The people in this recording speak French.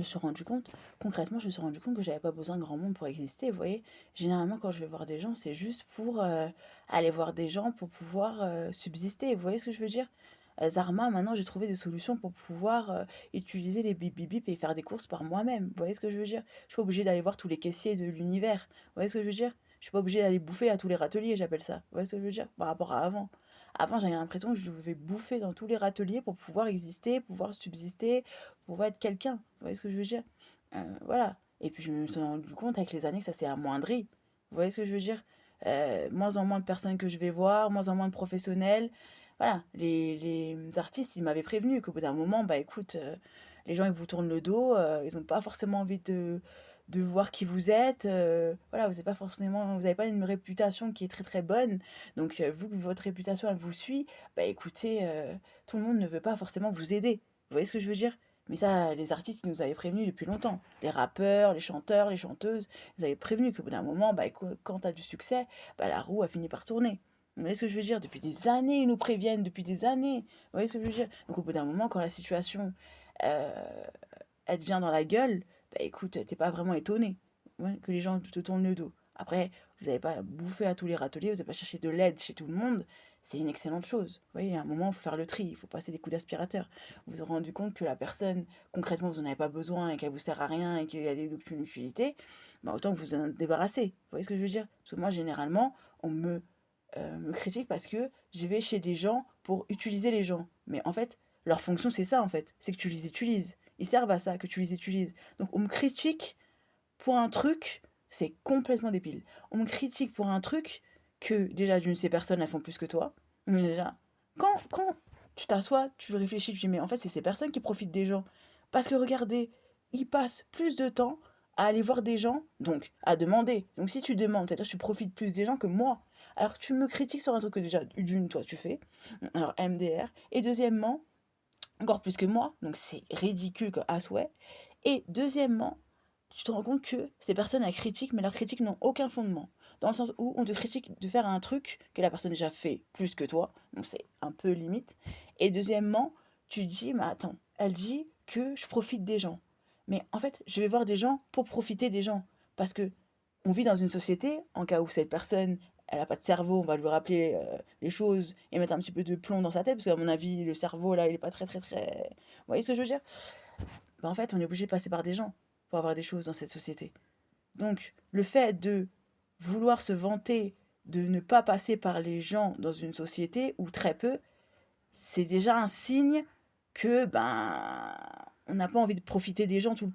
me suis rendu compte, concrètement, je me suis rendu compte que j'avais pas besoin de grand monde pour exister. Vous voyez, généralement, quand je vais voir des gens, c'est juste pour aller voir des gens pour pouvoir subsister. Vous voyez ce que je veux dire? Zarma, maintenant, j'ai trouvé des solutions pour pouvoir utiliser les bip bip bip et faire des courses par moi-même. Vous voyez ce que je veux dire? Je suis pas obligée d'aller voir tous les caissiers de l'univers. Vous voyez ce que je veux dire? Je suis pas obligée d'aller bouffer à tous les râteliers, j'appelle ça. Vous voyez ce que je veux dire? Par rapport à avant. Avant, j'avais l'impression que je devais bouffer dans tous les râteliers pour pouvoir exister, pouvoir subsister, pouvoir être quelqu'un. Vous voyez ce que je veux dire? Voilà. Et puis je me suis rendu compte avec les années que ça s'est amoindri. Vous voyez ce que je veux dire? Moins en moins de personnes que je vais voir, moins en moins de professionnels. Voilà, les artistes, ils m'avaient prévenu qu'au bout d'un moment, bah écoute, les gens, ils vous tournent le dos, ils n'ont pas forcément envie de voir qui vous êtes. Voilà, vous n'avez pas forcément, vous n'avez pas une réputation qui est très très bonne. Donc, vu que votre réputation, elle vous suit, bah écoutez, tout le monde ne veut pas forcément vous aider. Vous voyez ce que je veux dire? Mais ça, les artistes, ils nous avaient prévenus depuis longtemps. Les rappeurs, les chanteurs, les chanteuses, ils avaient prévenu qu'au bout d'un moment, bah, quand tu as du succès, bah, la roue a fini par tourner. Vous voyez ce que je veux dire? Depuis des années, ils nous préviennent, depuis des années. Vous voyez ce que je veux dire? Donc au bout d'un moment, quand la situation, euh, elle te vient dans la gueule, bah écoute, t'es pas vraiment étonné, ouais, que les gens te tournent le dos. Après, vous n'avez pas bouffé à tous les râteliers, vous n'avez pas cherché de l'aide chez tout le monde. C'est une excellente chose. Vous voyez, à un moment, il faut faire le tri, il faut passer des coups d'aspirateur. Vous vous rendez compte que la personne, concrètement, vous n'en avez pas besoin et qu'elle vous sert à rien et qu'elle n'a aucune utilité, bah autant que vous en débarrassez. Vous voyez ce que je veux dire? Parce que moi, généralement, on me critique parce que je vais chez des gens pour utiliser les gens. Mais en fait, leur fonction, c'est ça, en fait. C'est que tu les utilises. Ils servent à ça, que tu les utilises. Donc, on me critique pour un truc, c'est complètement débile. On me critique pour un truc que, déjà, d'une, ces personnes, elles font plus que toi. Mais déjà, quand tu t'assois, tu réfléchis, tu dis, mais en fait, c'est ces personnes qui profitent des gens. Parce que regardez, ils passent plus de temps à aller voir des gens, donc à demander. Donc si tu demandes, c'est-à-dire que tu profites plus des gens que moi. Alors tu me critiques sur un truc que déjà, d'une, toi, tu fais. Alors MDR. Et deuxièmement, encore plus que moi, donc c'est ridicule à souhait. Et deuxièmement, tu te rends compte que ces personnes, elles critiquent, mais leurs critiques n'ont aucun fondement. Dans le sens où on te critique de faire un truc que la personne a déjà fait plus que toi, donc c'est un peu limite. Et deuxièmement, tu dis, mais attends, elle dit que je profite des gens. Mais en fait, je vais voir des gens pour profiter des gens. Parce que on vit dans une société, en cas où cette personne, elle n'a pas de cerveau, on va lui rappeler les choses et mettre un petit peu de plomb dans sa tête, parce qu'à mon avis, le cerveau, là, il est pas très, très, très... Vous voyez ce que je veux dire? Bah, en fait, on est obligé de passer par des gens pour avoir des choses dans cette société. Donc, le fait de vouloir se vanter de ne pas passer par les gens dans une société, ou très peu, c'est déjà un signe que, ben, on n'a pas envie de profiter des gens tout le temps.